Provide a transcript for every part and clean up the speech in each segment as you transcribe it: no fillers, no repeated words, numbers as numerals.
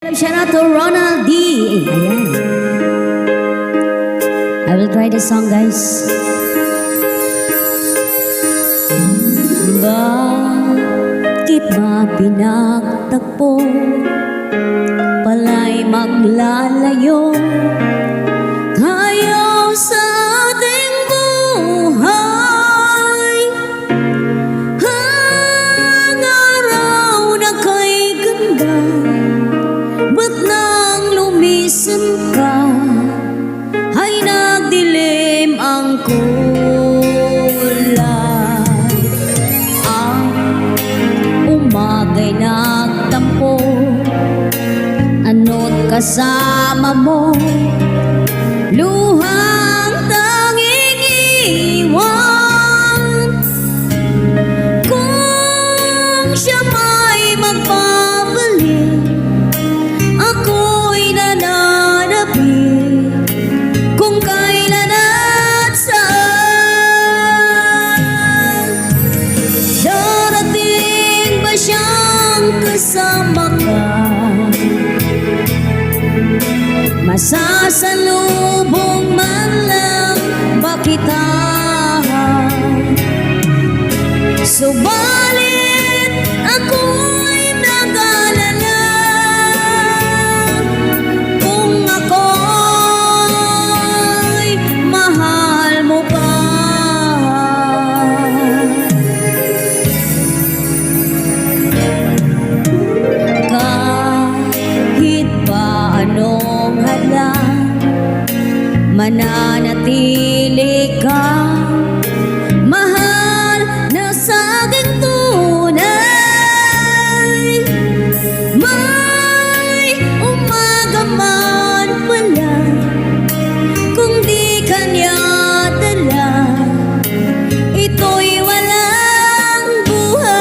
Shout out to Ronald D. Ayan. I will try this song, guys. Bakit ba pinagtagpo? Pala'y maglalayo tayo sa ating buhay. Ang araw na kay ganda, ba't nang lumisan ka? Ay nagdilim ang kulay. Ang umaga'y nagtampo, ano't kasama mo, luhang tanging iwan. Kung siya may magpapalik, ako'y nananapit kung kailan at saan. Darating ba siyang kasama ka? Masasalubong man lang ba kita? Subalit ako'y nag-alala kung ako'y mahal mo pa. Kahit pa anong hadlang, mananatili ka, mahal na sa aking tunay. May umaga man pala, kung di kanya dala, ito'y walang buhay.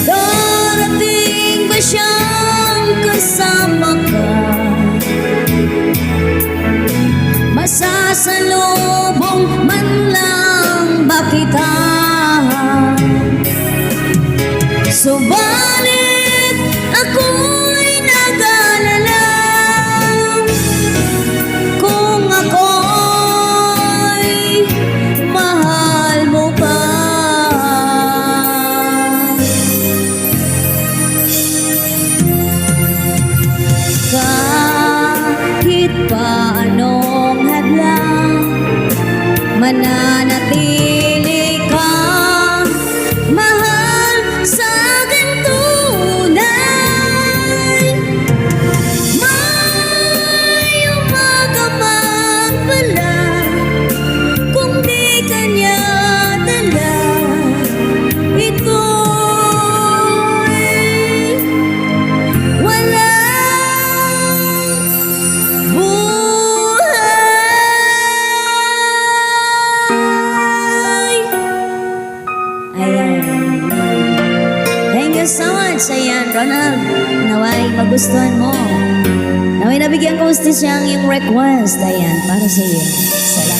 Darating ba siyang kasama ka? Masasalubong man lang ba kita? Subalit ako'y nag-alala kung ako'y mahal mo pa. Kahit pa anong hadlang, mananatili ka, mahal sa aking tunay. May umaga man pala, kung di kanya dala, ito'y walang buhay. Ayan. Thank you so much. Ayan, Ronald. Naway magustuhan mo. Naway nabigyan ko gusto siyang yung request. Ayan, para sa iyo. Salamat.